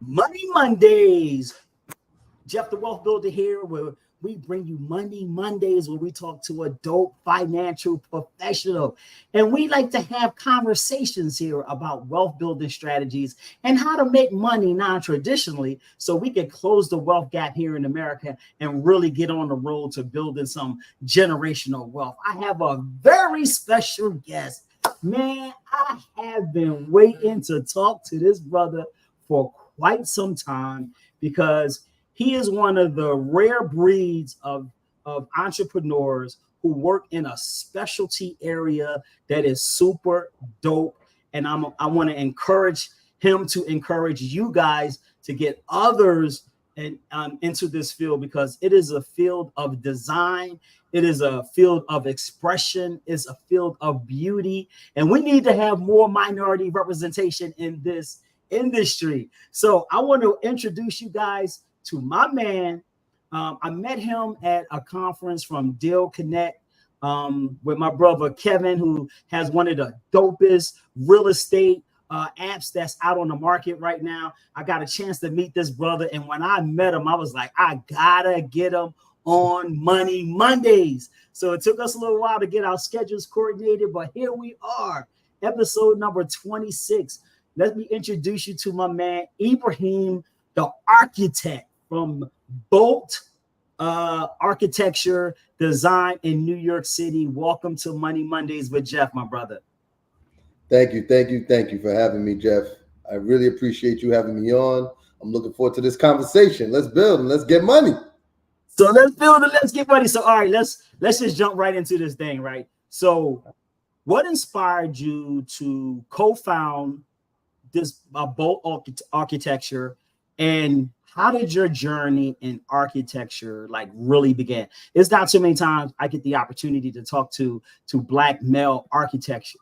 Money Mondays. Jeff the Wealth Builder here, where we bring you Money Mondays, where we talk to a dope financial professional. And we like to have conversations here about wealth building strategies and how to make money non-traditionally so we can close the wealth gap here in America and really get on the road to building some generational wealth. I have a very special guest. Man, I have been waiting to talk to this brother for quite some time because he is one of the rare breeds of entrepreneurs who work in a specialty area that is super dope. And I want to encourage him to encourage you guys to get others into this field because it is a field of design. It is a field of expression. It's a field of beauty. And we need to have more minority representation in this industry. So I want to introduce you guys to my man. I met him at a conference from Deal Connect with my brother Kevin, who has one of the dopest real estate apps that's out on the market right now. I got a chance to meet this brother, and when I met him, I was like, I gotta get him on Money Mondays. So it took us a little while to get our schedules coordinated, but here we are, episode number 26. Let me introduce you to my man, Ibrahim, the architect from Bolt Architecture Design in New York City. Welcome to Money Mondays with Jeff, my brother. Thank you for having me, Jeff. I really appreciate you having me on. I'm looking forward to this conversation. Let's build and let's get money. So let's build and let's get money. So all right, let's just jump right into this thing, right? So what inspired you to co-found this Bolt Architecture, and how did your journey in architecture like really begin? It's not too many times I get the opportunity to talk to Black male architecture.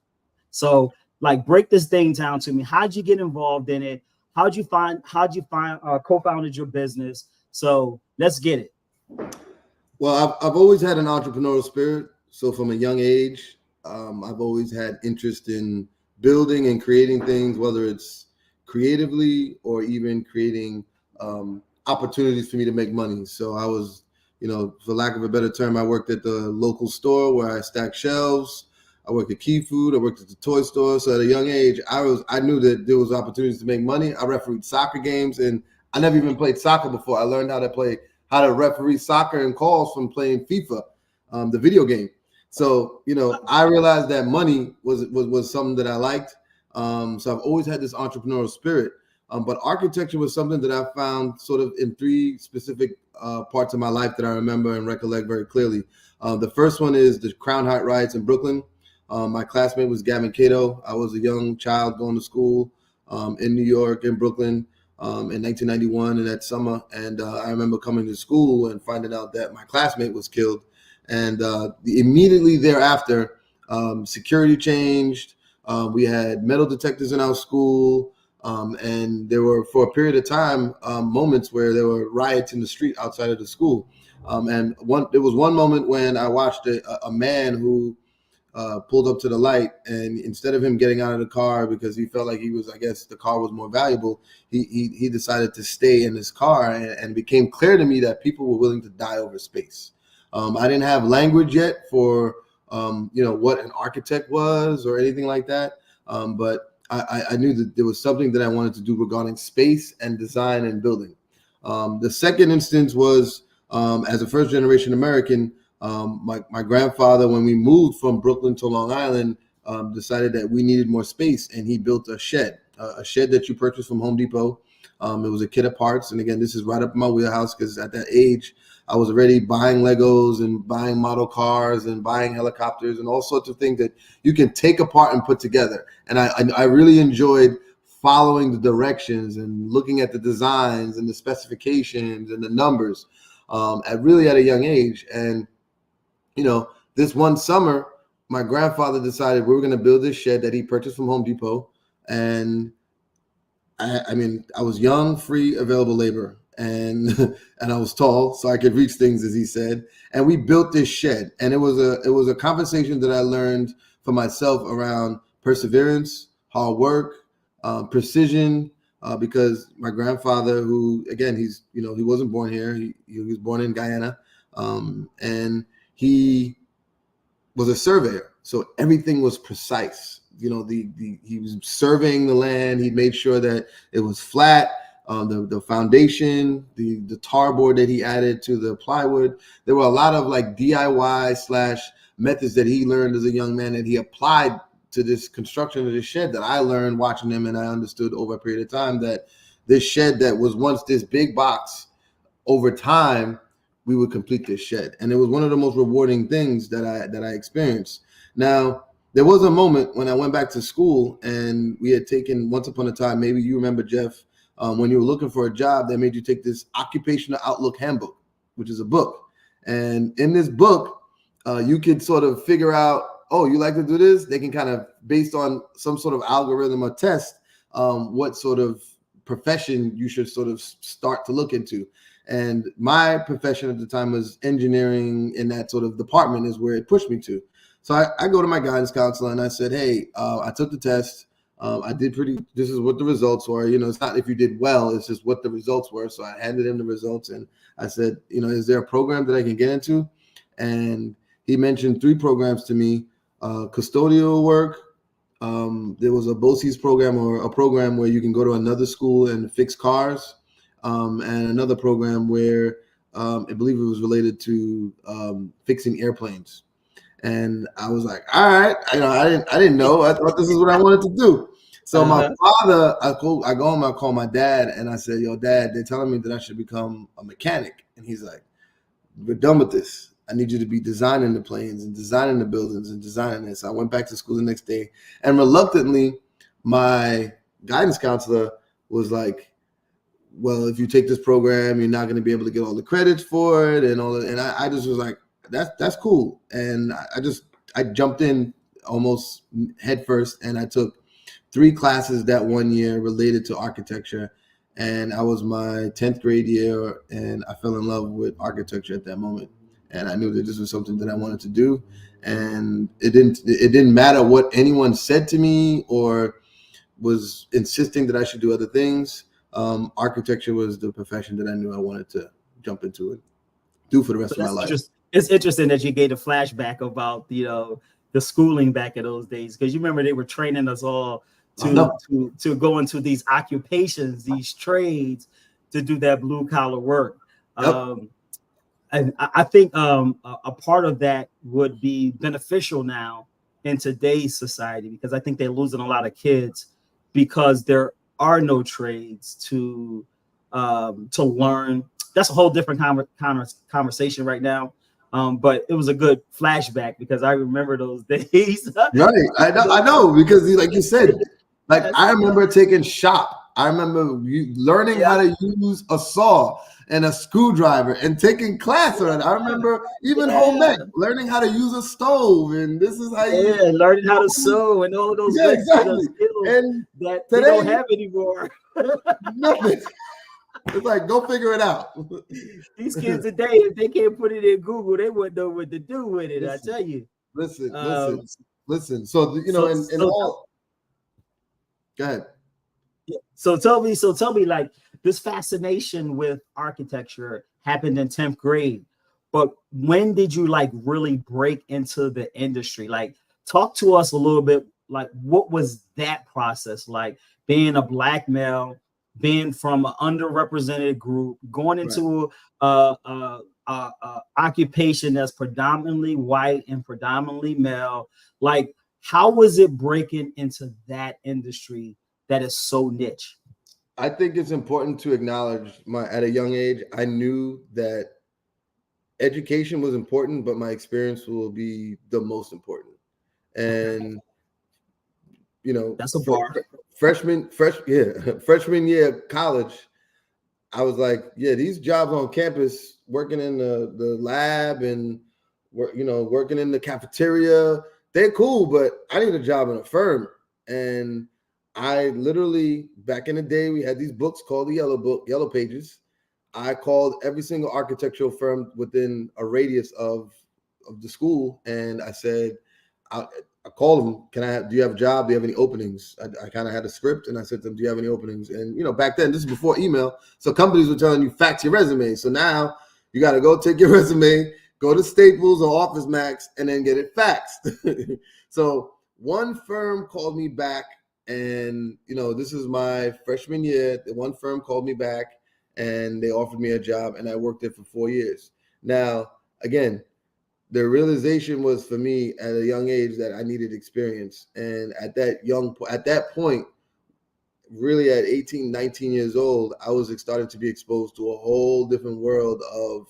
So like break this thing down to me. How'd you get involved in it? How'd you find co-founded your business? So let's get it. Well, I've always had an entrepreneurial spirit. So from a young age, I've always had interest in building and creating things, whether it's creatively or even creating opportunities for me to make money. So I was, for lack of a better term, I worked at the local store where I stacked shelves. I worked at Key Food. I worked at the toy store. So at a young age, I knew that there was opportunities to make money. I refereed soccer games, and I never even played soccer before. I learned how to referee soccer and calls from playing FIFA, the video game. So, I realized that money was something that I liked. So I've always had this entrepreneurial spirit. But architecture was something that I found sort of in three specific parts of my life that I remember and recollect very clearly. The first one is the Crown Heights riots in Brooklyn. My classmate was Gavin Cato. I was a young child going to school in New York, in Brooklyn, in 1991 in that summer. And I remember coming to school and finding out that my classmate was killed. And immediately thereafter, security changed. We had metal detectors in our school. And there were, for a period of time, moments where there were riots in the street outside of the school. And there was one moment when I watched a man who pulled up to the light, and instead of him getting out of the car because he felt like I guess the car was more valuable, he decided to stay in his car, and it became clear to me that people were willing to die over space. I didn't have language yet for, what an architect was or anything like that. But I knew that there was something that I wanted to do regarding space and design and building. The second instance was, as a first generation American, my grandfather, when we moved from Brooklyn to Long Island, decided that we needed more space, and he built a shed that you purchase from Home Depot. It was a kit of parts. And again, this is right up in my wheelhouse because at that age, I was already buying Legos and buying model cars and buying helicopters and all sorts of things that you can take apart and put together. And I really enjoyed following the directions and looking at the designs and the specifications and the numbers at a young age. And, this one summer, my grandfather decided we were going to build this shed that he purchased from Home Depot. And I was young, free, available labor. And and I was tall, so I could reach things, as he said. And we built this shed, and it was a conversation that I learned for myself around perseverance, hard work, precision, because my grandfather, who again, he wasn't born here. He was born in Guyana, and he was a surveyor, so everything was precise. He was surveying the land. He made sure that it was flat. The foundation, the tar board that he added to the plywood. There were a lot of like DIY / methods that he learned as a young man that he applied to this construction of this shed that I learned watching him, and I understood over a period of time that this shed that was once this big box, over time we would complete this shed, and it was one of the most rewarding things that I experienced. Now, there was a moment when I went back to school, and we had taken, once upon a time, maybe you remember, Jeff, when you were looking for a job, they made you take this occupational outlook handbook, which is a book. And in this book, you could sort of figure out, oh, you like to do this? They can kind of, based on some sort of algorithm or test, what sort of profession you should sort of start to look into. And my profession at the time was engineering, in that sort of department is where it pushed me to. So I go to my guidance counselor and I said, hey, I took the test. I did this is what the results were. It's not if you did well, it's just what the results were. So I handed him the results and I said, is there a program that I can get into? And he mentioned 3 programs to me: custodial work. There was a BOCES program, or a program where you can go to another school and fix cars. And another program where I believe it was related to fixing airplanes. And I was like, all right, I didn't know. I thought this is what I wanted to do. So my father, I go home, I call my dad, and I said, yo, Dad, they're telling me that I should become a mechanic. And he's like, we're done with this. I need you to be designing the planes and designing the buildings and designing this. I went back to school the next day, and reluctantly, my guidance counselor was like, well, if you take this program, you're not going to be able to get all the credits for it and all that. And I just was like, that's cool. And I jumped in almost head first, and I took 3 classes that one year related to architecture. And I was my 10th grade year, and I fell in love with architecture at that moment. And I knew that this was something that I wanted to do. And it didn't matter what anyone said to me or was insisting that I should do other things. Architecture was the profession that I knew I wanted to jump into and do for the rest of my life. It's interesting that you gave a flashback about the schooling back in those days, because you remember they were training us all to go into these occupations, these trades, to do that blue collar work. Yep. And I think a part of that would be beneficial now in today's society, because I think they're losing a lot of kids because there are no trades to learn. That's a whole different conversation right now. But it was a good flashback because I remember those days. Right. I know because like you said, like I remember taking shop. I remember learning how to use a saw and a screwdriver and taking class on it. I remember even home ec, learning how to use a stove, and this is how learning how to sew and all those exactly. skills and that today, they don't have anymore. Nothing. It's like, go figure it out. These kids today, if they can't put it in Google, they wouldn't know what to do with it. I tell you. Listen. So all. Go ahead. So tell me, like, this fascination with architecture happened in 10th grade, but when did you like really break into the industry? Like, talk to us a little bit. Like, what was that process like? Being a Black male, being from an underrepresented group, going into occupation that's predominantly white and predominantly male. Like, how was it breaking into that industry that is so niche? I think it's important to acknowledge at a young age, I knew that education was important, but my experience will be the most important. And that's a bar. Freshman year of college, I was like, yeah, these jobs on campus, working in the lab and working in the cafeteria, they're cool, but I need a job in a firm. And I literally, back in the day, we had these books called the Yellow Pages. I called every single architectural firm within a radius of the school, and I said, I I called them, do you have a job? Do you have any openings? I kind of had a script and I said to them, do you have any openings? And, back then, this is before email. So companies were telling you fax your resume. So now you got to go take your resume, go to Staples or Office Max, and then get it faxed. So one firm called me back, and, this is my freshman year. One firm called me back and they offered me a job, and I worked there for 4 years. Now, again, the realization was for me at a young age that I needed experience. And at that point, really at 18, 19 years old, I was starting to be exposed to a whole different world of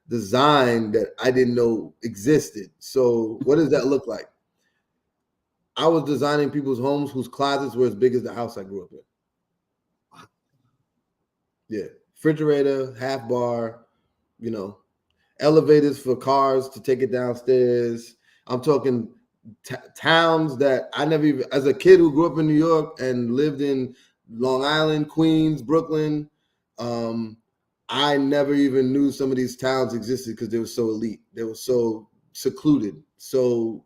design that I didn't know existed. So what does that look like? I was designing people's homes whose closets were as big as the house I grew up in. Yeah. Refrigerator, half bar, elevators for cars to take it downstairs. I'm talking towns that I never even, as a kid who grew up in New York and lived in Long Island, Queens, Brooklyn, I never even knew some of these towns existed because they were so elite. They were so secluded. So,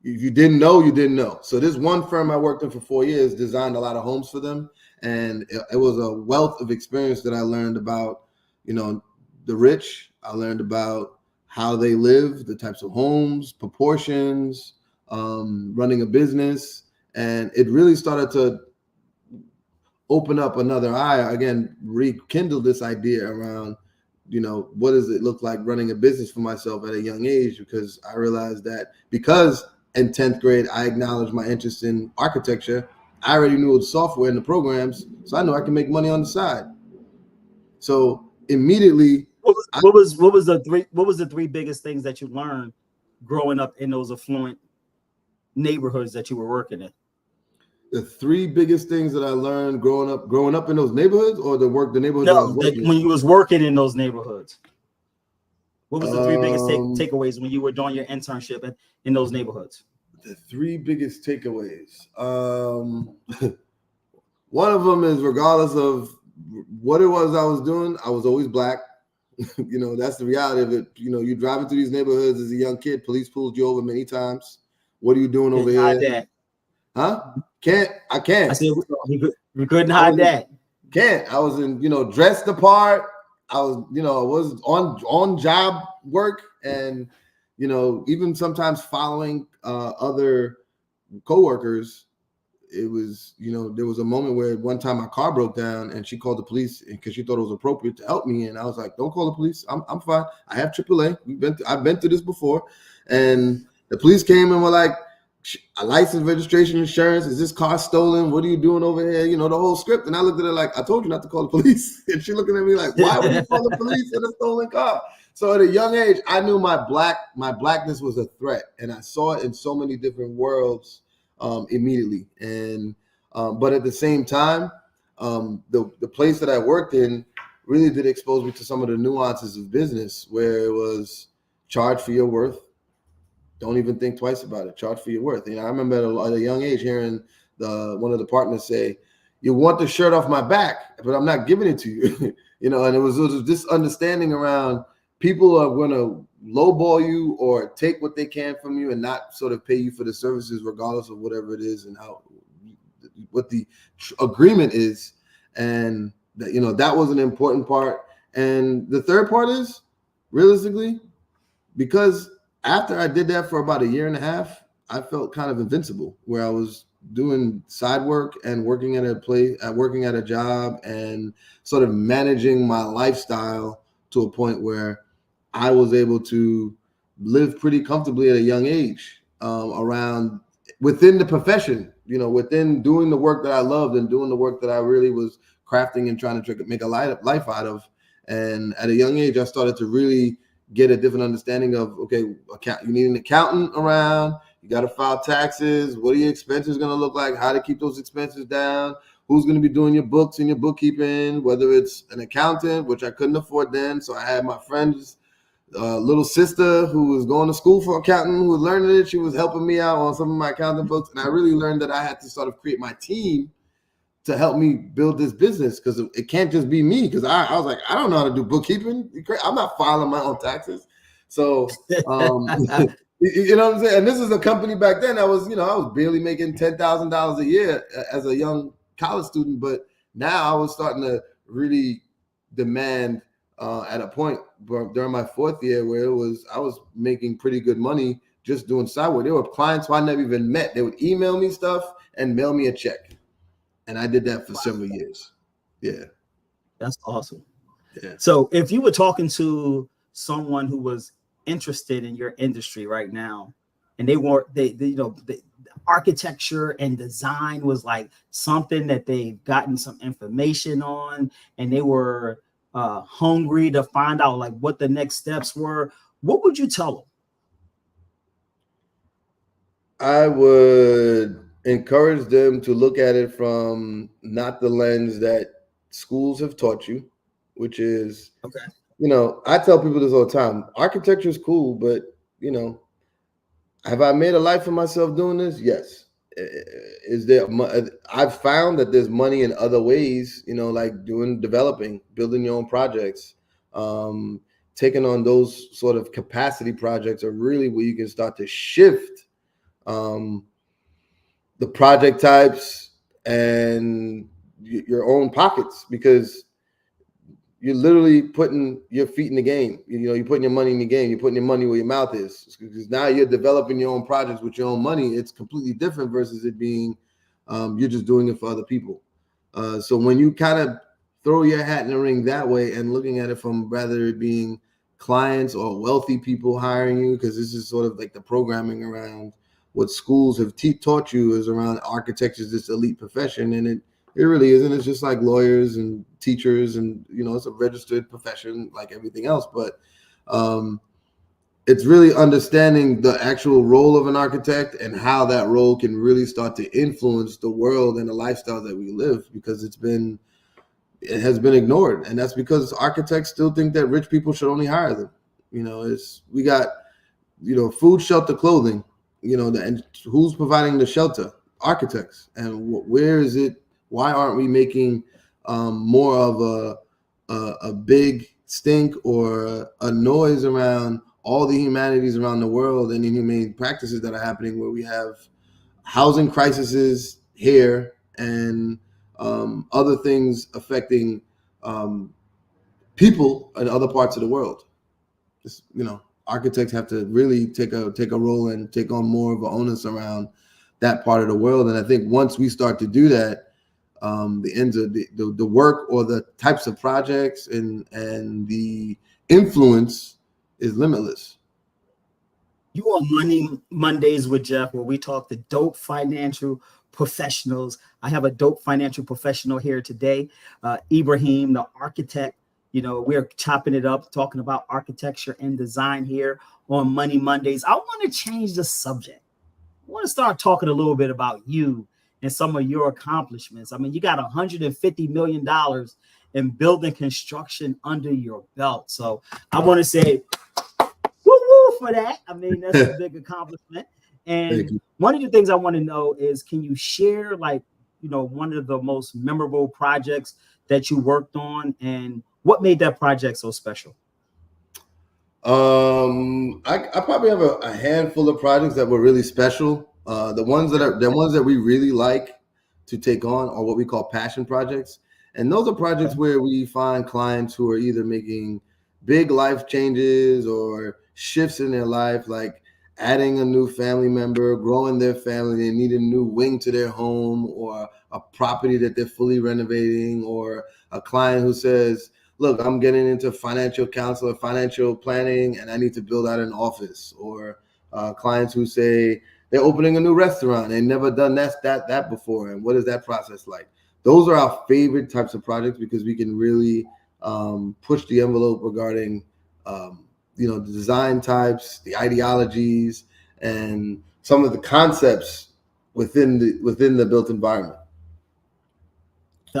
if you didn't know, you didn't know. So this one firm I worked in for 4 years designed a lot of homes for them. And it was a wealth of experience that I learned about, the rich. I learned about how they live, the types of homes, proportions, running a business. And it really started to open up another eye, again, rekindle this idea around, what does it look like running a business for myself at a young age? Because I realized that because in 10th grade, I acknowledged my interest in architecture, I already knew the software and the programs, so I knew I could make money on the side. So immediately, what was the three biggest things that you learned growing up in those affluent neighborhoods that you were working in? The three biggest things that I learned growing up in those neighborhoods, or the neighborhood that I was working when you was working in those neighborhoods. What was the three biggest takeaways when you were doing your internship in those neighborhoods? The three biggest takeaways. One of them is, regardless of what it was I was doing, I was always Black. That's the reality of it. You're driving through these neighborhoods as a young kid. Police pulled you over many times. What are you doing over here? That. Huh? I can't. I said we couldn't hide that. Can't. I was in, dressed the part. I was, I was on job work, and even sometimes following other coworkers. It was, there was a moment where one time my car broke down and she called the police because she thought it was appropriate to help me. And I was like, don't call the police. I'm fine. I have AAA. I've been through this before. And the police came and were like, a license, registration, insurance. Is this car stolen? What are you doing over here? The whole script. And I looked at her like, I told you not to call the police. And she looking at me like, why would you call the police in a stolen car? So at a young age, I knew my blackness was a threat. And I saw it in so many different worlds immediately. And but at the same time, the place that I worked in really did expose me to some of the nuances of business, where it was charge for your worth. Don't even think twice about it. Charge for your worth. I remember at a young age hearing one of the partners say, "You want the shirt off my back, but I'm not giving it to you." And it was this understanding around people are going to lowball you or take what they can from you and not sort of pay you for the services, regardless of whatever it is and what the agreement is. And that, that was an important part. And the third part is, realistically, because after I did that for about a year and a half, I felt kind of invincible, where I was doing side work and working at a job and sort of managing my lifestyle to a point where I was able to live pretty comfortably at a young age within the profession, within doing the work that I loved and doing the work that I really was crafting and trying to make a life out of. And at a young age, I started to really get a different understanding of, okay, you need an accountant around, you got to file taxes. What are your expenses going to look like? How to keep those expenses down? Who's going to be doing your books and your bookkeeping? Whether it's an accountant, which I couldn't afford then. So I had my friend's little sister who was going to school for accounting, who was learning it. She was helping me out on some of my accounting books. And I really learned that I had to sort of create my team to help me build this business, because it can't just be me. Because I was like, I don't know how to do bookkeeping. I'm not filing my own taxes. So You know what I'm saying? And this is a company back then that was, I was barely making $10,000 a year as a young college student, but now I was starting to really demand at a point during my fourth year where I was making pretty good money just doing side work. There were clients who I never even met. They would email me stuff and mail me a check, and I did that for several years. Yeah, that's awesome. yeah. So if you were talking to someone who was interested in your industry right now, and they architecture and design was like something that they've gotten some information on, and they were hungry to find out like what the next steps were, what would you tell them? I would encourage them to look at it from not the lens that schools have taught you, which is, Okay. I tell people this all the time. Architecture is cool, but, have I made a life for myself doing this? Yes. Is there? I've found that there's money in other ways, like developing, building your own projects, taking on those sort of capacity projects are really where you can start to shift the project types and your own pockets, because you're literally putting your feet in the game. You're putting your money in the game. You're putting your money where your mouth is, because now you're developing your own projects with your own money. It's completely different versus it being you're just doing it for other people. So when you kind of throw your hat in the ring that way and looking at it from rather it being clients or wealthy people hiring you, because this is sort of like the programming around what schools have taught you is around architecture is this elite profession, and it really isn't. It's just like lawyers and teachers, and it's a registered profession like everything else. But it's really understanding the actual role of an architect and how that role can really start to influence the world and the lifestyle that we live, because it has been ignored, and that's because architects still think that rich people should only hire them. We got food, shelter, clothing. And who's providing the shelter? Architects. And where is it? Why aren't we making more of a big stink or a noise around all the humanities around the world and inhumane practices that are happening, where we have housing crises here and other things affecting people in other parts of the world? Architects have to really take a role and take on more of an onus around that part of the world. And I think once we start to do that, the ends of the work or the types of projects and the influence is limitless. You are Money Mondays with Jeff, where we talk to dope financial professionals. I have a dope financial professional here today, Ibrahim, the architect. We're chopping it up, talking about architecture and design here on Money Mondays. I want to change the subject. I want to start talking a little bit about you and some of your accomplishments. I mean, you got $150 million in building construction under your belt. So I want to say, woo for that. I mean, that's a big accomplishment. And one of the things I want to know is, can you share one of the most memorable projects that you worked on, and what made that project so special? I probably have a handful of projects that were really special. The ones that we really like to take on are what we call passion projects. And those are projects where we find clients who are either making big life changes or shifts in their life, like adding a new family member, growing their family, they need a new wing to their home, or a property that they're fully renovating, or a client who says, look, I'm getting into financial counsel or financial planning, and I need to build out an office. Or clients who say they're opening a new restaurant, they've never done that before, and what is that process like? Those are our favorite types of projects, because we can really push the envelope regarding the design types, the ideologies, and some of the concepts within the built environment.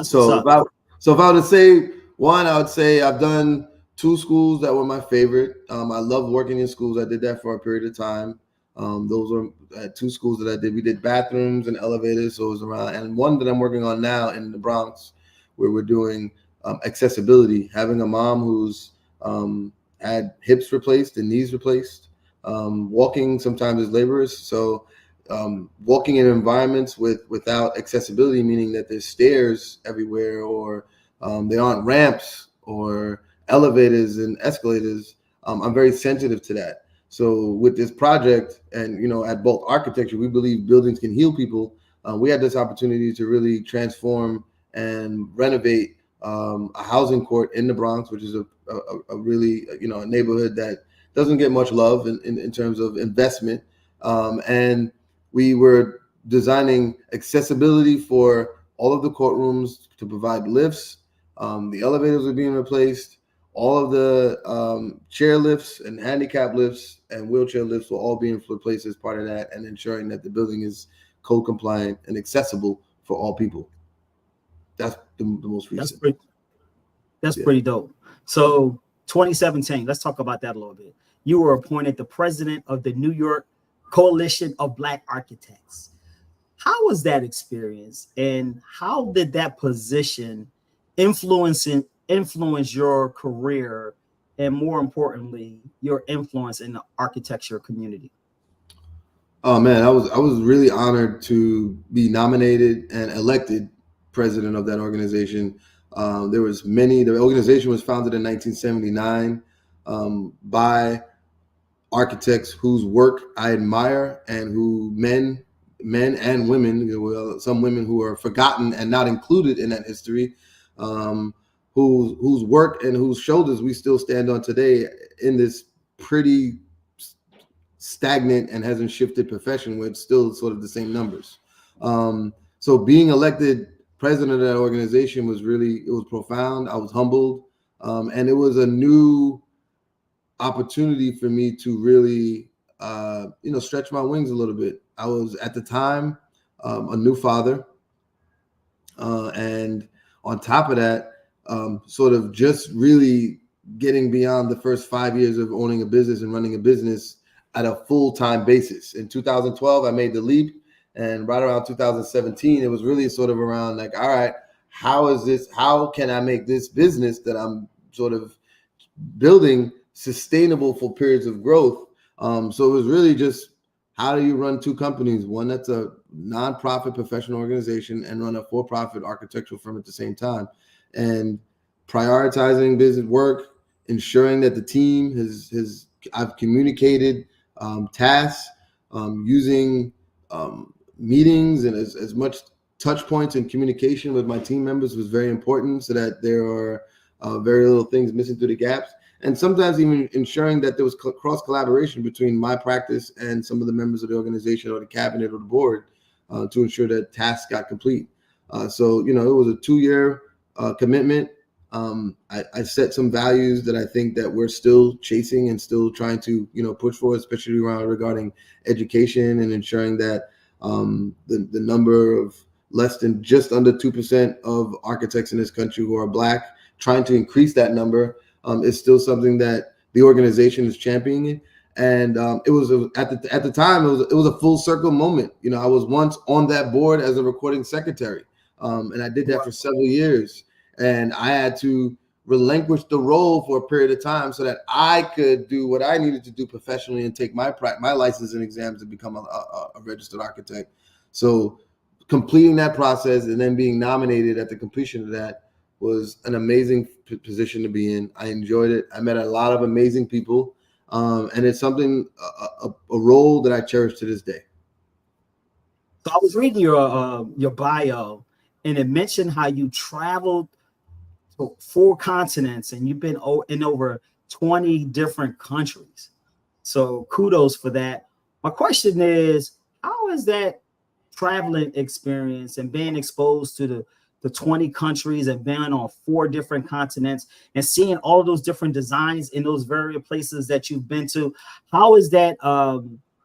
So if I were to say one, I would say I've done 2 schools that were my favorite. I love working in schools. I did that for a period of time. Those were 2 schools that I did. We did bathrooms and elevators, so it was around. And one that I'm working on now in the Bronx, where we're doing accessibility, having a mom who's had hips replaced and knees replaced, walking sometimes is laborious. So walking in environments without accessibility, meaning that there's stairs everywhere, or there aren't ramps or elevators and escalators. I'm very sensitive to that. So with this project, and at Bolt Architecture, we believe buildings can heal people. We had this opportunity to really transform and renovate a housing court in the Bronx, which is a really a neighborhood that doesn't get much love in terms of investment. And we were designing accessibility for all of the courtrooms to provide lifts. The elevators were being replaced. All of the chair lifts and handicap lifts and wheelchair lifts were all being replaced as part of that, and ensuring that the building is code compliant and accessible for all people. That's the most recent. That's pretty dope. So 2017, let's talk about that a little bit. You were appointed the president of the New York Coalition of Black Architects. How was that experience, and how did that position influence your career, and more importantly, your influence in the architecture community? Oh man, I was really honored to be nominated and elected president of that organization. The organization was founded in 1979 by architects whose work I admire, and who men and women, some women who are forgotten and not included in that history, whose work and whose shoulders we still stand on today in this pretty stagnant and hasn't shifted profession, where it's still sort of the same numbers. So being elected president of that organization was profound. I was humbled, and it was a new opportunity for me to really stretch my wings a little bit. I was at the time a new father, and on top of that, sort of just really getting beyond the first 5 years of owning a business and running a business at a full-time basis. In 2012, I made the leap, and right around 2017, it was really sort of around like, all right, how can I make this business that I'm sort of building sustainable for periods of growth? So it was really just, how do you run two companies, one that's a nonprofit professional organization and run a for-profit architectural firm at the same time, and prioritizing business work, ensuring that the team I've communicated tasks, using meetings and as much touch points and communication with my team members was very important, so that there are very little things missing through the gaps. And sometimes even ensuring that there was cross collaboration between my practice and some of the members of the organization or the cabinet or the board to ensure that tasks got complete. So it was a 2-year commitment. I set some values that I think that we're still chasing and still trying to push for, especially regarding education, and ensuring that the number of just under 2% of architects in this country who are Black, trying to increase that number is still something that the organization is championing. And it was at the time it was a full circle moment. I was once on that board as a recording secretary, and I did that for several years. And I had to relinquish the role for a period of time so that I could do what I needed to do professionally and take my license and exams to become a registered architect. So completing that process and then being nominated at the completion of that was an amazing position to be in. I enjoyed it. I met a lot of amazing people, and it's something, a role that I cherish to this day. So I was reading your bio, and it mentioned how you traveled to 4 continents, and you've been in over 20 different countries. So kudos for that. My question is, how is that traveling experience and being exposed to the 20 countries and being on 4 different continents and seeing all of those different designs in those various places that you've been to, how is that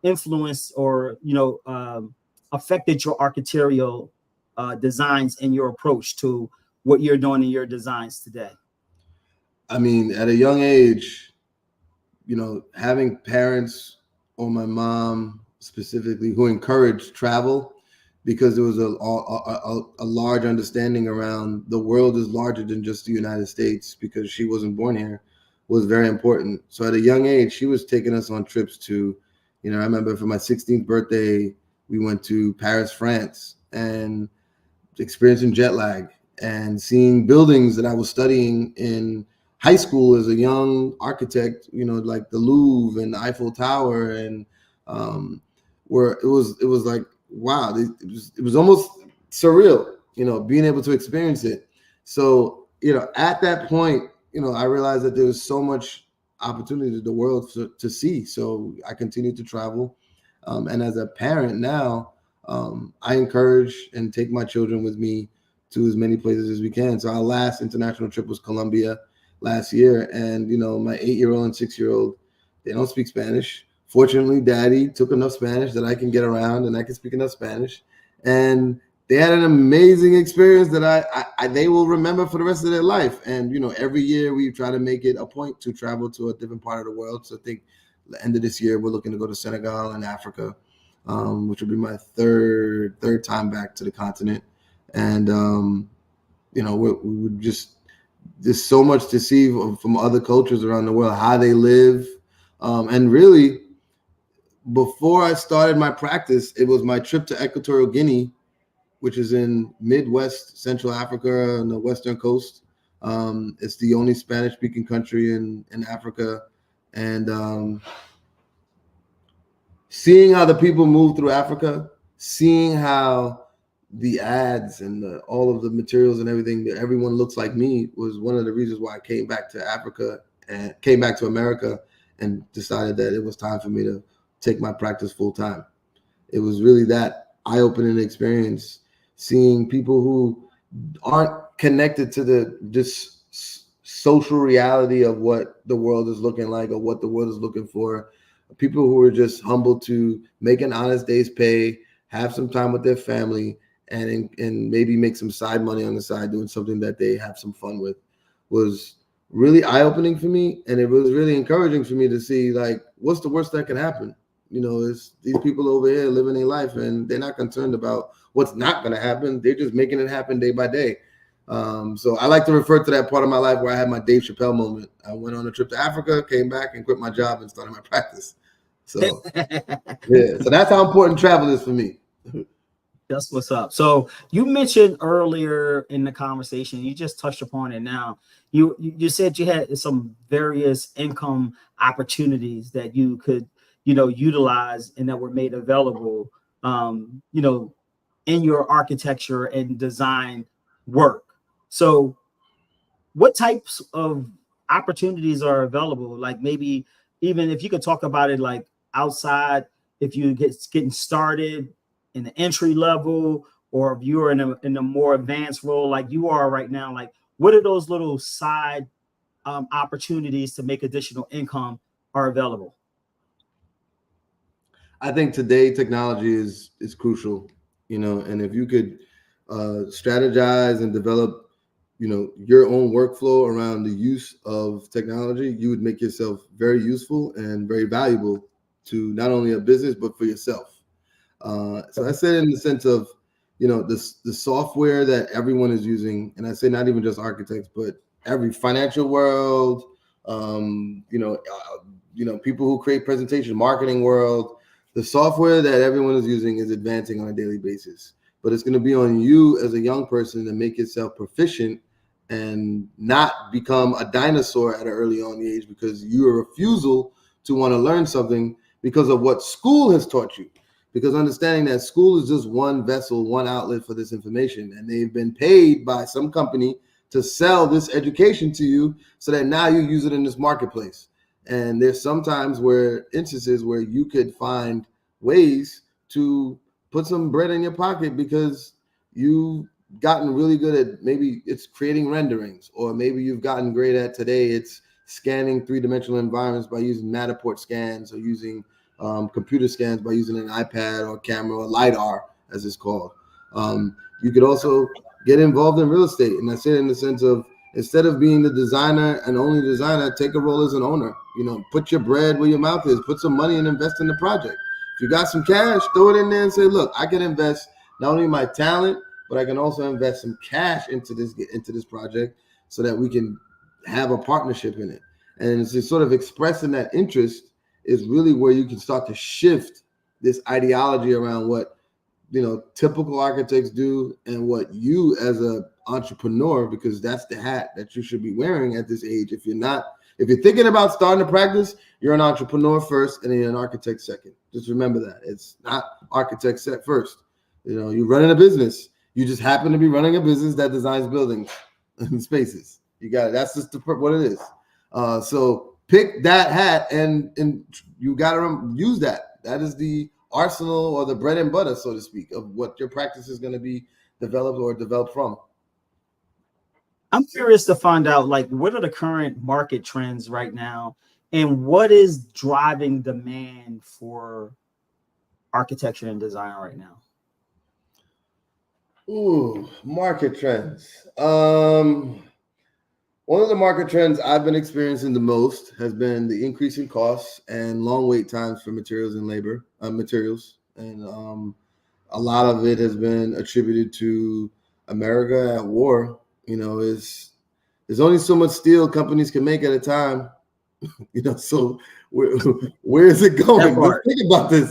influenced or affected your architectural designs and your approach to what you're doing in your designs today? I mean, at a young age, having parents, or my mom specifically, who encouraged travel, because there was a large understanding around the world is larger than just the United States, because she wasn't born here. was very important. So at a young age, she was taking us on trips to, I remember for my 16th birthday, we went to Paris, France, and experiencing jet lag and seeing buildings that I was studying in high school as a young architect, like the Louvre and the Eiffel Tower, and where it was like, wow, it was almost surreal, being able to experience it. So, at that point, I realized that there was so much opportunity in the world to see. So I continued to travel. And as a parent now, I encourage and take my children with me to as many places as we can. So our last international trip was Colombia last year. And, my 8-year-old and 6-year-old, they don't speak Spanish. Fortunately, Daddy took enough Spanish that I can get around and I can speak enough Spanish. And they had an amazing experience that they will remember for the rest of their life. And, every year we try to make it a point to travel to a different part of the world. So I think the end of this year, we're looking to go to Senegal and Africa, which will be my third time back to the continent. And, we would just, there's so much to see from other cultures around the world, how they live. And really, before I started my practice, it was my trip to Equatorial Guinea, which is in Midwest Central Africa on the western coast. It's the only Spanish-speaking country in Africa. And seeing how the people move through Africa, seeing how the ads and all of the materials and everything, that everyone looks like me, was one of the reasons why I came back to Africa and came back to America and decided that it was time for me to take my practice full time. It was really that eye-opening experience, seeing people who aren't connected to this social reality of what the world is looking like or what the world is looking for. People who are just humble to make an honest day's pay, have some time with their family, and maybe make some side money on the side doing something that they have some fun with, was really eye-opening for me. And it was really encouraging for me to see, like, what's the worst that can happen? It's these people over here living their life and they're not concerned about what's not going to happen. They're just making it happen day by day. So I like to refer to that part of my life where I had my Dave Chappelle moment. I went on a trip to Africa, came back and quit my job and started my practice. So yeah, so that's how important travel is for me. That's what's up. So you mentioned earlier in the conversation, you just touched upon it now. You said you had some various income opportunities that you could, utilize and that were made available, in your architecture and design work. So what types of opportunities are available? Like, maybe even if you could talk about it, like outside, if you getting started in the entry level, or if you're in a more advanced role like you are right now, like what are those little side opportunities to make additional income are available? I think today technology is crucial, and if you could strategize and develop, your own workflow around the use of technology, you would make yourself very useful and very valuable to not only a business, but for yourself. So I said in the sense of, the software that everyone is using, and I say not even just architects, but every financial world, people who create presentation, marketing world, the software that everyone is using is advancing on a daily basis. But it's going to be on you as a young person to make yourself proficient and not become a dinosaur at an early on age because your refusal to want to learn something because of what school has taught you. Because understanding that school is just one vessel, one outlet for this information, and they've been paid by some company to sell this education to you so that now you use it in this marketplace. And there's sometimes instances where you could find ways to put some bread in your pocket because you've gotten really good at, maybe it's creating renderings, or maybe you've gotten great at today, it's scanning three-dimensional environments by using Matterport scans, or using computer scans by using an iPad or camera, or LiDAR as it's called. You could also get involved in real estate. And I say it in the sense of, instead of being the designer and only designer, take a role as an owner. Put your bread where your mouth is, put some money and invest in the project. If you got some cash, throw it in there and say, look, I can invest not only my talent, but I can also invest some cash into this project so that we can have a partnership in it. And it's just sort of expressing that interest is really where you can start to shift this ideology around what, you know, typical architects do and what you as a entrepreneur, because that's the hat that you should be wearing at this age. If you're thinking about starting a practice, you're an entrepreneur first and then you're an architect second. Just remember that. It's not architect set first. You know, you're running a business. You just happen to be running a business that designs buildings and spaces. You got it. That's just what it is. So pick that hat and you got to use that. That is the arsenal or the bread and butter, so to speak, of what your practice is going to be developed from. I'm curious to find out, like, what are the current market trends right now, and what is driving demand for architecture and design right now? Ooh, market trends. One of the market trends I've been experiencing the most has been the increase in costs and long wait times for materials and labor, materials. And a lot of it has been attributed to America at war. You know, there's only so much steel companies can make at a time. You know, so where is it going? Let's think about this.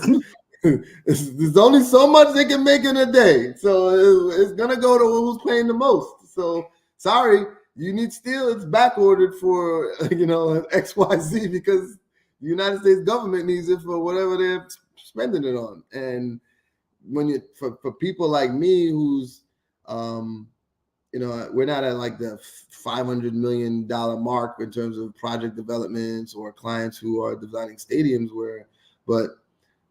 There's only so much they can make in a day. So it's going to go to who's paying the most. So sorry. You need steel, it's back ordered for, you know, XYZ because the United States government needs it for whatever they're spending it on. And when for people like me who's, you know, we're not at like the $500 million mark in terms of project developments or clients who are designing stadiums but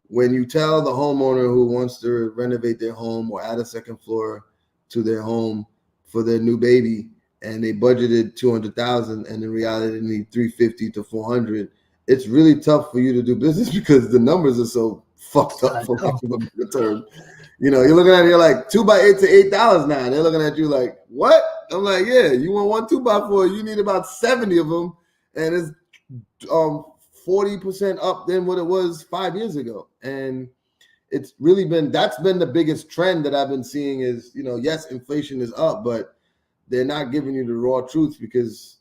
when you tell the homeowner who wants to renovate their home or add a second floor to their home for their new baby, and they budgeted $200,000, and in reality they need $350 to $400. It's really tough for you to do business because the numbers are so fucked up for lack of a better term. You know, you're looking at it, you're like 2x8 to $8 now. And they're looking at you like, what? I'm like, yeah, you want one 2x4, you need about 70 of them, and it's 40% up than what it was 5 years ago. And it's really that's been the biggest trend that I've been seeing is, you know, yes, inflation is up, but they're not giving you the raw truth because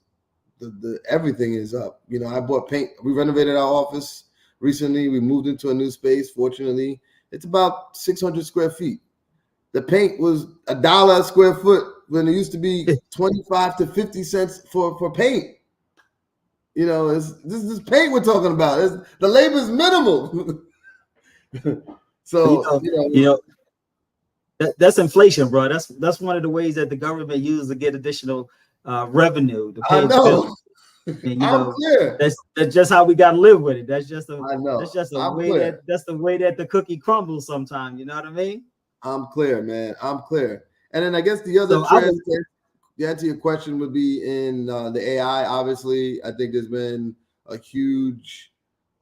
the everything is up. You know, I bought paint. We renovated our office recently. We moved into a new space. Fortunately, it's about 600 square feet. The paint was $1 a square foot when it used to be 25 to 50 cents for paint. You know, this is paint we're talking about. The labor is minimal. So you know. That's inflation, bro. That's one of the ways that the government uses to get additional revenue to pay its bills. And you know, that's just how we got to live with it. That's just the way that the cookie crumbles sometimes. You know what I mean? I'm clear, man. I'm clear. And then I guess the other trend, to answer your question, would be in the AI. Obviously, I think there's been a huge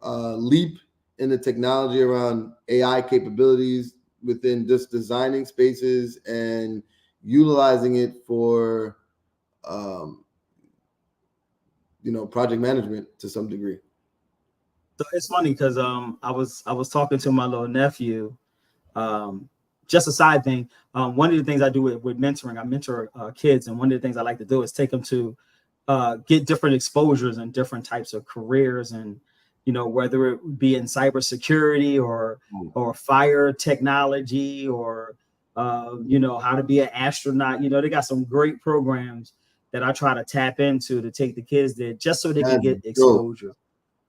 leap in the technology around AI capabilities within just designing spaces and utilizing it for, you know, project management to some degree. So it's funny because I was talking to my little nephew. Just a side thing. One of the things I do with mentoring, I mentor kids, and one of the things I like to do is take them to get different exposures and different types of careers, and you know, whether it be in cybersecurity or fire technology or you know, how to be an astronaut. You know, they got some great programs that I try to tap into to take the kids there just so they can get exposure.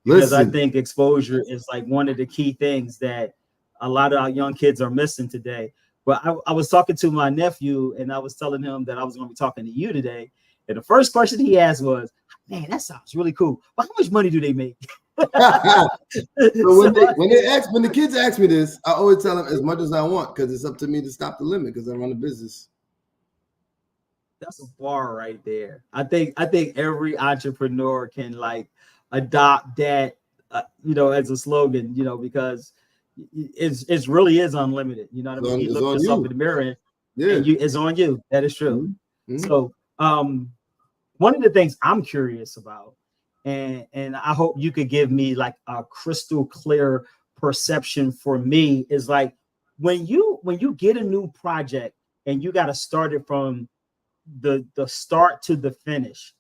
Because I think exposure is like one of the key things that a lot of our young kids are missing today. But I was talking to my nephew and I was telling him that I was going to be talking to you today. And the first question he asked was, man, that sounds really cool. But how much money do they make? So when the kids ask me this, I always tell them as much as I want because it's up to me to stop the limit because I run a business. That's a bar right there. I think every entrepreneur can like adopt that, you know, as a slogan, you know, because it really is unlimited. You know what I mean? You look yourself in the mirror and it's on you. That is true. Mm-hmm. So one of the things I'm curious about, and I hope you could give me like a crystal clear perception for me, is like when you get a new project and you got to start it from the start to the finish.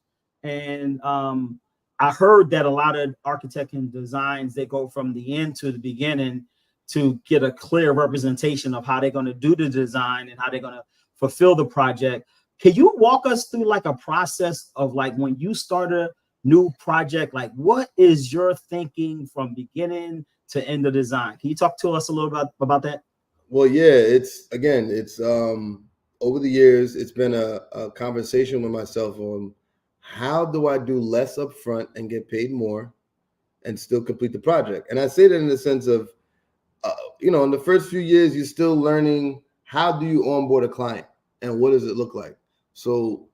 And I heard that a lot of architect and designs, they go from the end to the beginning to get a clear representation of how they're going to do the design and how they're going to fulfill the project. Can you walk us through like a process of like when you start a new project, like what is your thinking from beginning to end of design? Can you talk to us a little bit about that? Well, yeah, it's over the years, it's been a conversation with myself on how do I do less upfront and get paid more and still complete the project. And I say that in the sense of, in the first few years, you're still learning how do you onboard a client and what does it look like. So,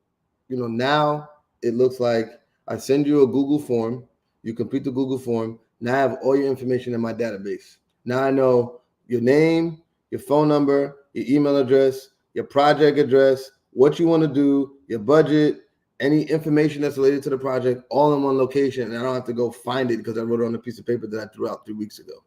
now it looks like I send you a Google form, you complete the Google form. Now I have all your information in my database. Now I know your name, your phone number, your email address, your project address, what you want to do, your budget, any information that's related to the project, all in one location. And I don't have to go find it because I wrote it on a piece of paper that I threw out 3 weeks ago.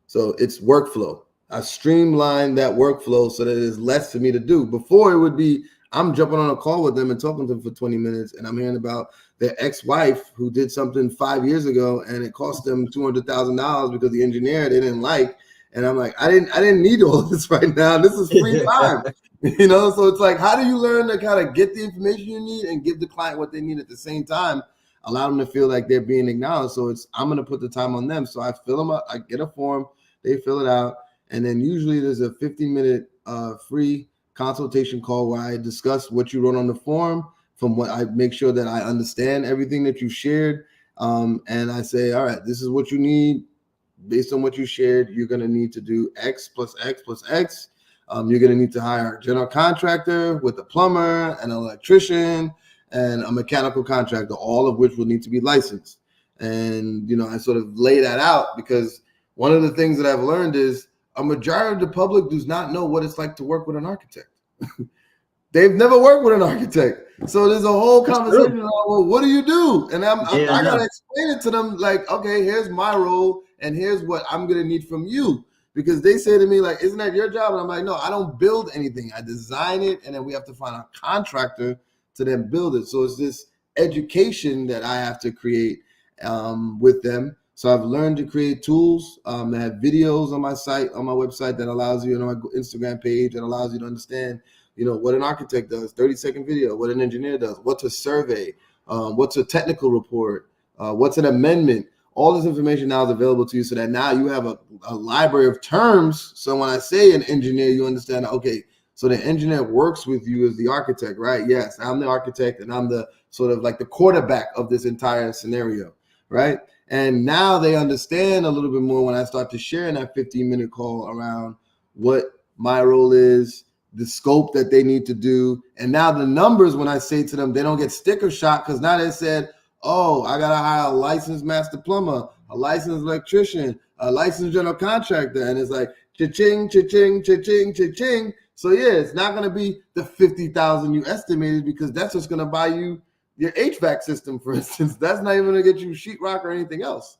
So it's workflow. I streamlined that workflow so that it is less for me to do. Before it would be, I'm jumping on a call with them and talking to them for 20 minutes, and I'm hearing about their ex-wife who did something 5 years ago, and it cost them $200,000 because the engineer they didn't like. And I'm like, I didn't need all of this right now. This is free time, So it's like, how do you learn to kind of get the information you need and give the client what they need at the same time, allow them to feel like they're being acknowledged? So I'm going to put the time on them. So I fill them up, I get a form, they fill it out, and then usually there's a 15-minute free consultation call where I discuss what you wrote on the form, from what I make sure that I understand everything that you shared. And I say, all right, this is what you need. Based on what you shared, you're going to need to do X plus X plus X. You're going to need to hire a general contractor with a plumber, an electrician, and a mechanical contractor, all of which will need to be licensed. And, I sort of lay that out because one of the things that I've learned is a majority of the public does not know what it's like to work with an architect. They've never worked with an architect. So there's a whole conversation about, well, what do you do? And I got to explain it to them like, okay, here's my role and here's what I'm going to need from you. Because they say to me, like, isn't that your job? And I'm like, no, I don't build anything. I design it, and then we have to find a contractor to then build it. So it's this education that I have to create with them. So I've learned to create tools. I have videos on my site, on my website that allows you, on my Instagram page, that allows you to understand, what an architect does, 30-second video, what an engineer does, what's a survey, what's a technical report, what's an amendment. All this information now is available to you so that now you have a library of terms. So when I say an engineer, you understand, okay, so the engineer works with you as the architect, right? Yes, I'm the architect and I'm the sort of like the quarterback of this entire scenario, right? And now they understand a little bit more when I start to share in that 15-minute call around what my role is, the scope that they need to do. And now the numbers, when I say to them, they don't get sticker shock because now they said, oh, I got to hire a licensed master plumber, a licensed electrician, a licensed general contractor. And it's like, cha-ching, cha-ching, cha-ching, cha-ching. So yeah, it's not going to be the $50,000 you estimated because that's just going to buy you your HVAC system, for instance. That's not even going to get you sheetrock or anything else.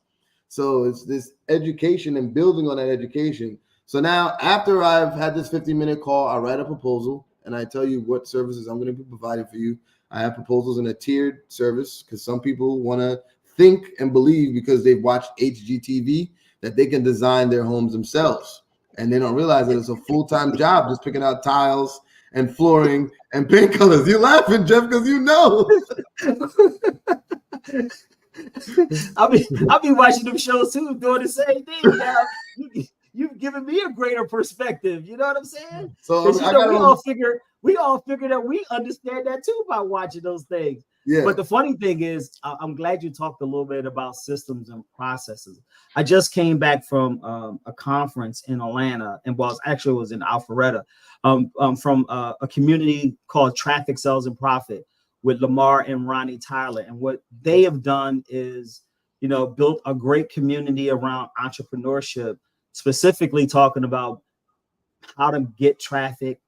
So it's this education and building on that education. So now after I've had this 15-minute call, I write a proposal and I tell you what services I'm going to be providing for you. I have proposals in a tiered service because some people want to think and believe because they've watched HGTV that they can design their homes themselves. And they don't realize that it's a full-time job just picking out tiles and flooring and paint colors. You're laughing, Jeff, because you know. I'll be watching them shows too, doing the same thing. Now you've given me a greater perspective. You know what I'm saying? So we all figure that we understand that too by watching those things. Yeah. But the funny thing is, I'm glad you talked a little bit about systems and processes. I just came back from a conference in Atlanta, and it was in Alpharetta, from a community called Traffic Sales and Profit with Lamar and Ronnie Tyler. And what they have done is, built a great community around entrepreneurship, specifically talking about how to get traffic,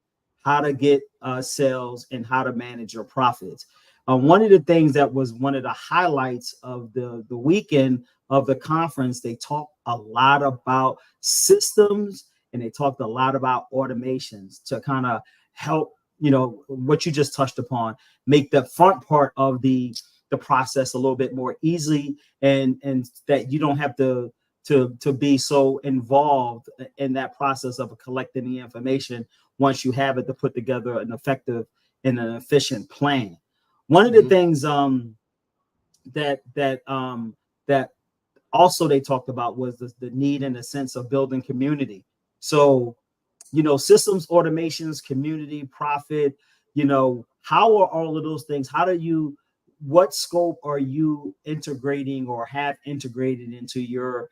how to get sales, and how to manage your profits. One of the things that was one of the highlights of the weekend of the conference, they talked a lot about systems and they talked a lot about automations to kind of help, what you just touched upon, make the front part of the the process a little bit more easily, and that you don't have to be so involved in that process of collecting the information once you have it to put together an effective and an efficient plan. One of the things that also they talked about was the need and the sense of building community. So, systems, automations, community, profit, how are all of those things? What scope are you integrating or have integrated into your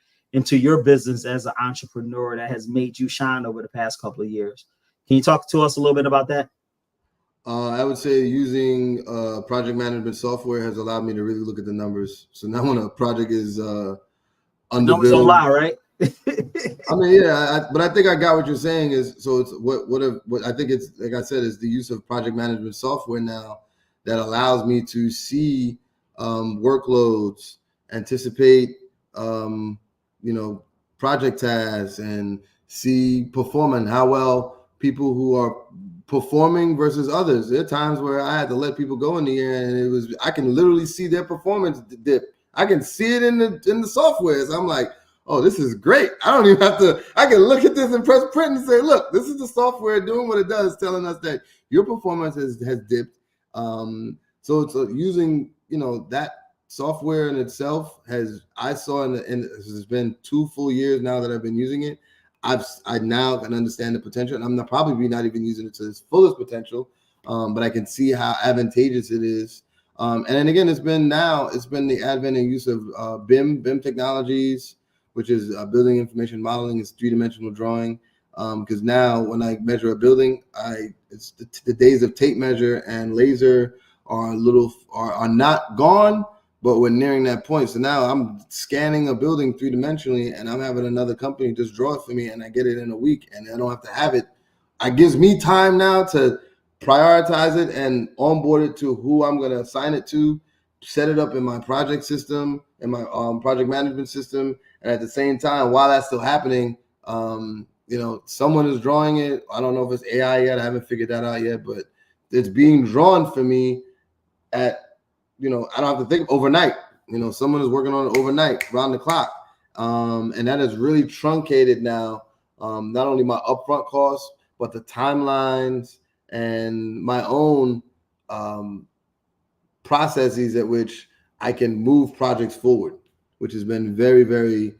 business as an entrepreneur that has made you shine over the past couple of years? Can you talk to us a little bit about that? I would say using project management software has allowed me to really look at the numbers. So now when a project is Numbers don't lie, right? I mean, yeah, but I think I got what you're saying is, so it's what I think it's, like I said, is the use of project management software now that allows me to see workloads, anticipate, project tasks, and see performance, how well people who are performing versus others. There are times where I had to let people go in the air, and I can literally see their performance dip. I can see it in the software. So I'm like, oh, this is great. I don't even have to, I can look at this and press print and say, look, this is the software doing what it does, telling us that your performance has dipped. So it's using, that software in itself it's been 2 full years now that I've been using it. I now can understand the potential, and I'm probably not even using it to its fullest potential, but I can see how advantageous it is. And then again, it's been the advent and use of BIM technologies, which is building information modeling, is 3-dimensional drawing. Because now when I measure a building, it's the days of tape measure and laser are not gone, but we're nearing that point. So now I'm scanning a building 3-dimensionally, and I'm having another company just draw it for me, and I get it in a week, and I don't have to have it. It gives me time now to prioritize it and onboard it to who I'm going to assign it to, set it up in my project system, in my project management system. And at the same time, while that's still happening, someone is drawing it. I don't know if it's AI yet. I haven't figured that out yet, but it's being drawn for me at, I don't have to think overnight. Someone is working on it overnight, round the clock. And that has really truncated now, not only my upfront costs, but the timelines and my own processes at which I can move projects forward, which has been very, very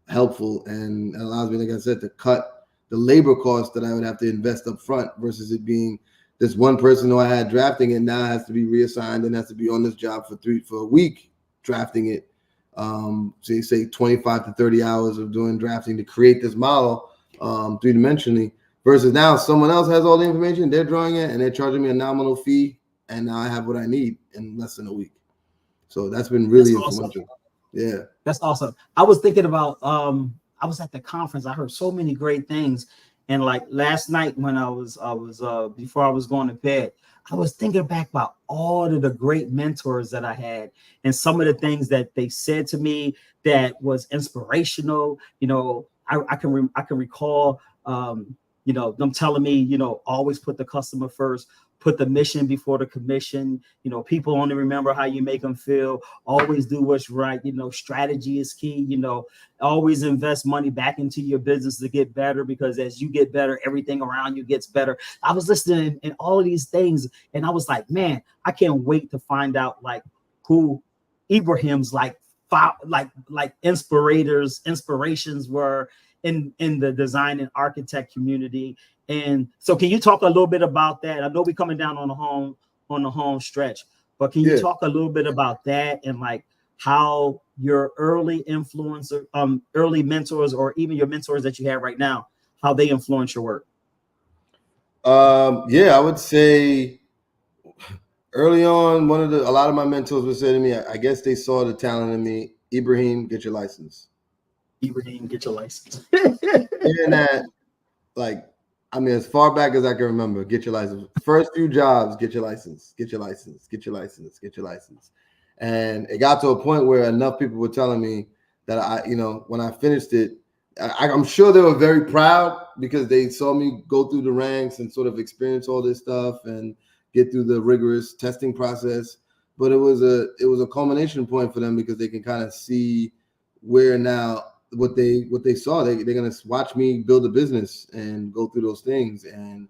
helpful, and allows me, like I said, to cut the labor costs that I would have to invest up front versus it being this one person who I had drafting it now has to be reassigned and has to be on this job for a week drafting it. So you say 25 to 30 hours of doing drafting to create this model 3-dimensionally, versus now someone else has all the information, they're drawing it, and they're charging me a nominal fee, and now I have what I need in less than a week. So that's been really influential. Awesome. Yeah, that's awesome. I was thinking about I was at the conference. I heard so many great things, and like last night when I was before I was going to bed, I was thinking back about all of the great mentors that I had, and some of the things that they said to me that was inspirational. I can recall them telling me, always put the customer first, put the mission before the commission. People only remember how you make them feel. Always do what's right. Strategy is key. Always invest money back into your business to get better, because as you get better, everything around you gets better. I was listening and all of these things, and I was like, man, I can't wait to find out like who Ibrahim's inspirations were in the design and architect community. And so can you talk a little bit about that? I know we're coming down on the home stretch, but can you talk a little bit about that and like how your early early mentors, or even your mentors that you have right now, how they influence your work? I would say early on, a lot of my mentors would say to me, I guess they saw the talent in me. Ibrahim, get your license. Ibrahim, get your license. Hearing that, as far back as I can remember, get your license. First few jobs, get your license, get your license, get your license, get your license. And it got to a point where enough people were telling me that when I finished it, I'm sure they were very proud because they saw me go through the ranks and sort of experience all this stuff and get through the rigorous testing process. but it was a culmination point for them because they can kind of see where now what they saw. They're gonna watch me build a business and go through those things. And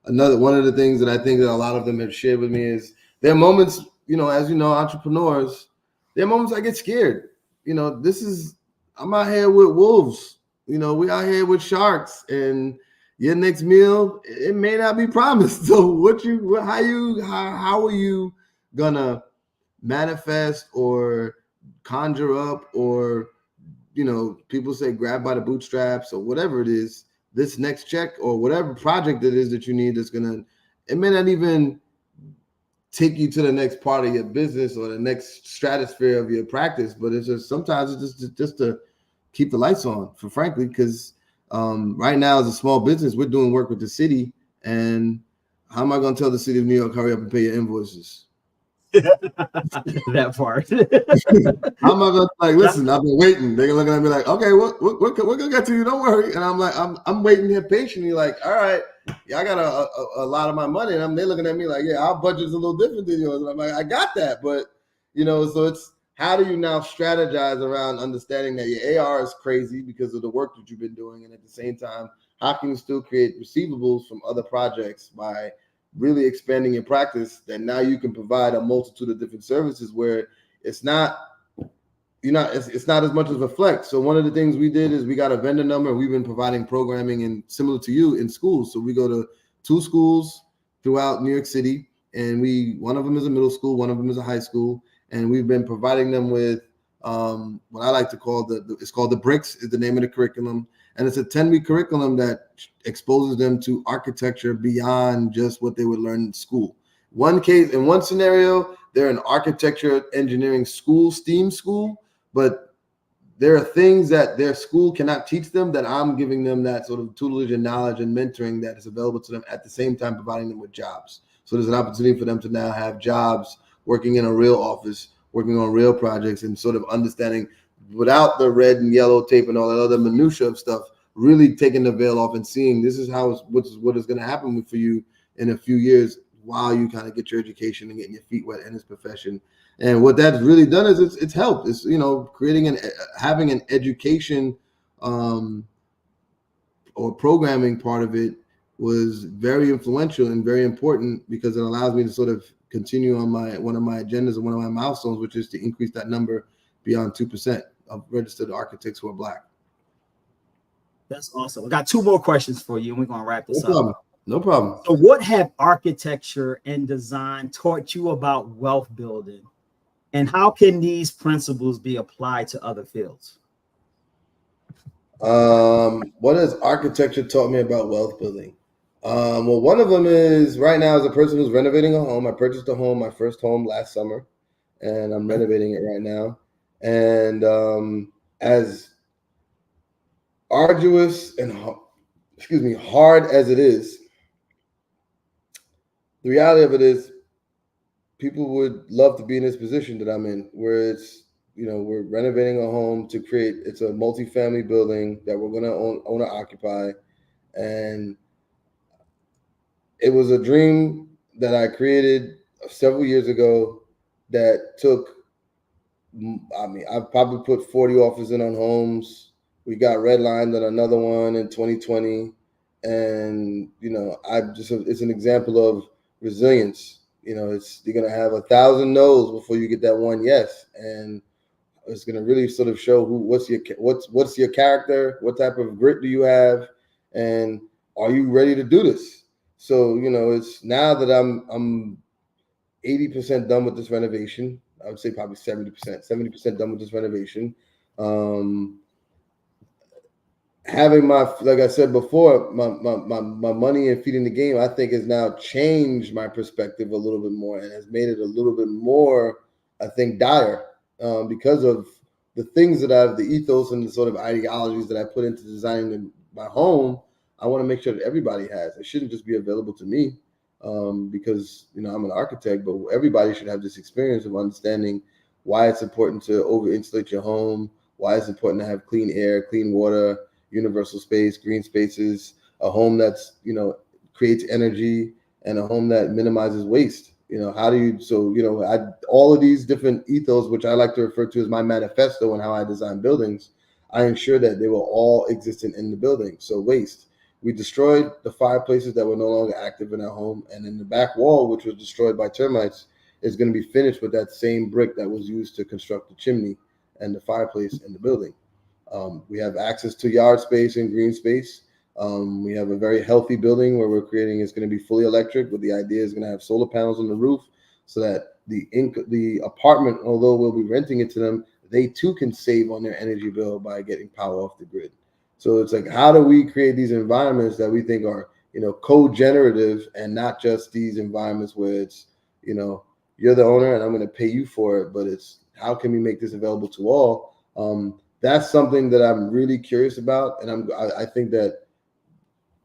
another one of the things that I think that a lot of them have shared with me is there are moments, as you know, entrepreneurs, there are moments I get scared. I'm out here with wolves. We out here with sharks, and your next meal, it may not be promised. So how are you gonna manifest or conjure up, or people say grab by the bootstraps or whatever it is, this next check or whatever project it is that you need it may not even take you to the next part of your business or the next stratosphere of your practice, but it's just sometimes it's just to keep the lights on, frankly, because right now as a small business, we're doing work with the city, and how am I going to tell the city of New York, hurry up and pay your invoices? That part. I'm not gonna listen. I've been waiting. They're looking at me like, okay, we're gonna get to you. Don't worry. And I'm like, I'm waiting here patiently. Like, all right, yeah, I got a lot of my money, and they're looking at me like, yeah, our budget's a little different than yours. And I'm like, I got that, but so it's how do you now strategize around understanding that your AR is crazy because of the work that you've been doing, and at the same time, how can you still create receivables from other projects by really expanding your practice, that now you can provide a multitude of different services where it's not as much of a flex. So one of the things we did is we got a vendor number. We've been providing programming and similar to you in schools. So we go to 2 schools throughout New York City, and one of them is a middle school, one of them is a high school, and we've been providing them with what I like to call it's called the Bricks is the name of the curriculum. And it's a 10-week curriculum that exposes them to architecture beyond just what they would learn in school. In one scenario, they're an architecture engineering school, STEAM school, but there are things that their school cannot teach them that I'm giving them that sort of tutelage and knowledge and mentoring that is available to them, at the same time providing them with jobs. So there's an opportunity for them to now have jobs working in a real office, working on real projects, and sort of understanding without the red and yellow tape and all that other minutia of stuff, really taking the veil off and seeing this is what is going to happen for you in a few years while you kind of get your education and getting your feet wet in this profession. And what that's really done is it's helped. It's creating having an education or programming part of it was very influential and very important, because it allows me to sort of continue on one of my agendas and one of my milestones, which is to increase that number beyond 2% of registered architects who are Black. That's awesome. I got 2 more questions for you, and we're going to wrap this up. No problem. So what have architecture and design taught you about wealth building, and how can these principles be applied to other fields? What has architecture taught me about wealth building? Well, one of them is right now, as a person who's renovating a home, I purchased a home, my first home last summer, and I'm renovating it right now. And as arduous and hard as it is, the reality of it is people would love to be in this position that I'm in, where it's, we're renovating a home to create, it's a multi-family building that we're going to own or occupy. And it was a dream that I created several years ago that took, I've probably put 40 offers in on homes. We got redlined on another one in 2020. And, it's an example of resilience. You're going to have 1,000 no's before you get that one yes. And it's going to really sort of show what's your character, what type of grit do you have, and are you ready to do this? So, it's now that I'm 80% done with this renovation. I would say probably 70% done with this renovation. Having like I said before, my money and feeding the game, I think, has now changed my perspective a little bit more, and has made it a little bit more, I think, dire, because of the things the ethos and the sort of ideologies that I put into designing my home. I want to make sure that everybody has. It shouldn't just be available to me, because I'm an architect, but everybody should have this experience of understanding why it's important to over-insulate your home, why it's important to have clean air, clean water, universal space, green spaces, a home that's creates energy, and a home that minimizes waste. How do you, all of these different ethos, which I like to refer to as my manifesto and how I design buildings, I ensure that they were all existent in the building. So waste, we destroyed the fireplaces that were no longer active in our home. And in the back wall, which was destroyed by termites, is going to be finished with that same brick that was used to construct the chimney and the fireplace in the building. We have access to yard space and green space. We have a very healthy building where we're creating, it's going to be fully electric, but the idea is going to have solar panels on the roof so that the apartment, although we'll be renting it to them, they too can save on their energy bill by getting power off the grid. So it's like, how do we create these environments that we think are, co-generative, and not just these environments where it's, you're the owner and I'm going to pay you for it, but it's how can we make this available to all? That's something that I'm really curious about. And I think that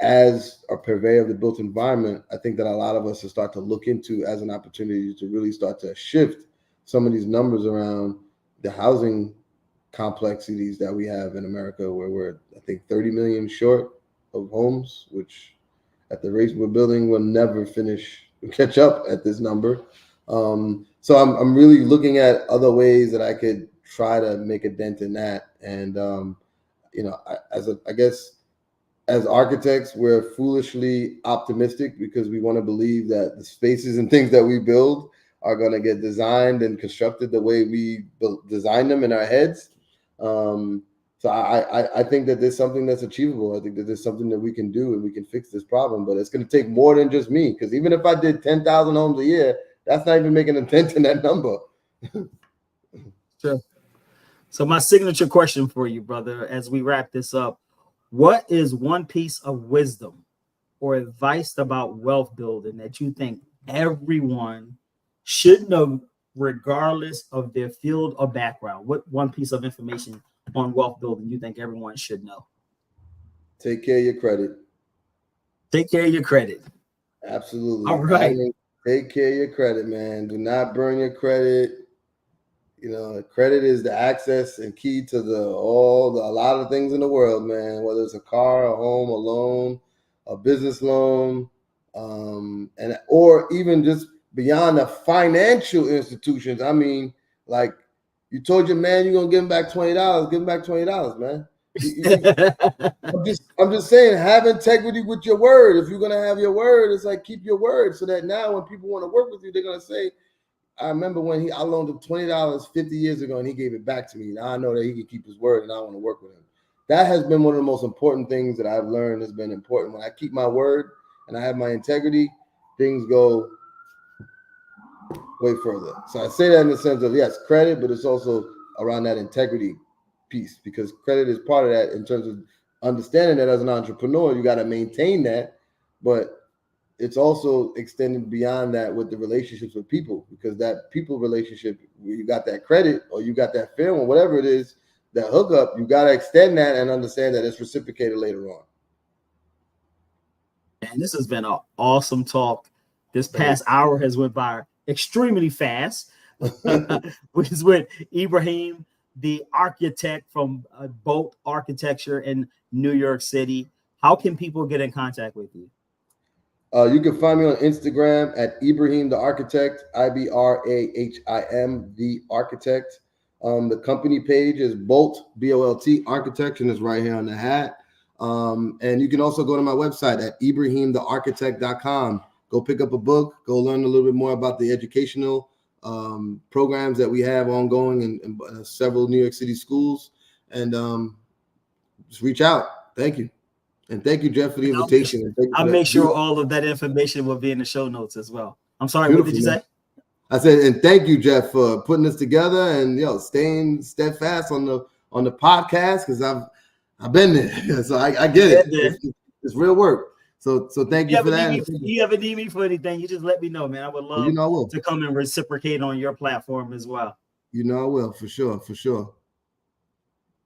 as a purveyor of the built environment, I think that a lot of us will start to look into as an opportunity to really start to shift some of these numbers around the housing complexities that we have in America, where we're, I think, 30 million short of homes, which at the rate we're building will never catch up at this number. So I'm really looking at other ways that I could try to make a dent in that. And, I guess as architects, we're foolishly optimistic because we want to believe that the spaces and things that we build are going to get designed and constructed the way we design them in our heads. So I think that there's something that's achievable. I think that there's something that we can do and we can fix this problem, but it's going to take more than just me. Because even if I did 10,000 homes a year, that's not even making a dent in that number. Sure. So my signature question for you, brother, as we wrap this up, what is one piece of wisdom or advice about wealth building that you think everyone should know, regardless of their field or background? What one piece of information on wealth building you think everyone should know? Take care of your credit. Take care of your credit. Absolutely. All right. Take care of your credit, man. Do not burn your credit. Credit is the access and key to a lot of things in the world, man. Whether it's a car, a home, a loan, a business loan, or even just beyond the financial institutions. I mean, like you told your man you're gonna give him back $20. Give him back $20, man. I'm just saying, have integrity with your word. If you're gonna have your word, it's like keep your word, so that now when people want to work with you, they're gonna say, I remember when I loaned him $20 50 years ago and he gave it back to me. Now I know that he can keep his word and I want to work with him. That has been one of the most important things that I've learned has been important. When I keep my word and I have my integrity, things go way further. So I say that in the sense of, yes, credit, but it's also around that integrity piece, because credit is part of that in terms of understanding that as an entrepreneur, you got to maintain that, but it's also extended beyond that with the relationships with people, because that people relationship, you got that credit or you got that film or whatever it is, that hookup, you got to extend that and understand that it's reciprocated later on. And this has been an awesome talk. This past hour has went by extremely fast. Which is with Ibrahim, the architect from Bolt Architecture in New York City. How can people get in contact with you? You can find me on Instagram at Ibrahim the Architect, IBRAHIM the Architect. The company page is Bolt, BOLT Architecture, and it's right here on the hat. And you can also go to my website at IbrahimTheArchitect.com. Go pick up a book, go learn a little bit more about the educational programs that we have ongoing in several New York City schools, and just reach out. Thank you. And thank you, Jeff, for the invitation. I'll make sure all of that information will be in the show notes as well. I'm sorry, Beautiful, what did you say? I said, and thank you, Jeff, for putting this together and staying steadfast on the podcast, because I've been there. So I get it. It's real work. So thank you for that. If you ever need me for anything, you just let me know, man. I would love to come and reciprocate on your platform as well. I will, for sure.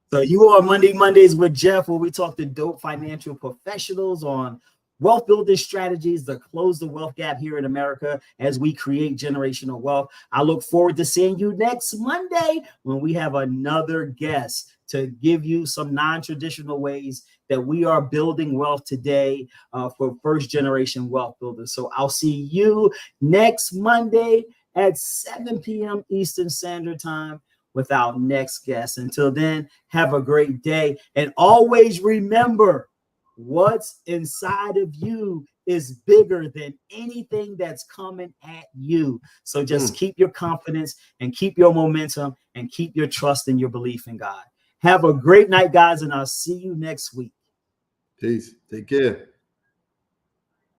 So you are Mondays with Jeff, where we talk to dope financial professionals on wealth building strategies to close the wealth gap here in America as we create generational wealth. I look forward to seeing you next Monday when we have another guest to give you some non-traditional ways that we are building wealth today for first generation wealth builders. So I'll see you next Monday at 7 p.m. Eastern Standard Time with our next guest. Until then, have a great day. And always remember, what's inside of you is bigger than anything that's coming at you. So just keep your confidence and keep your momentum and keep your trust and your belief in God. Have a great night, guys, and I'll see you next week. Peace. Take care.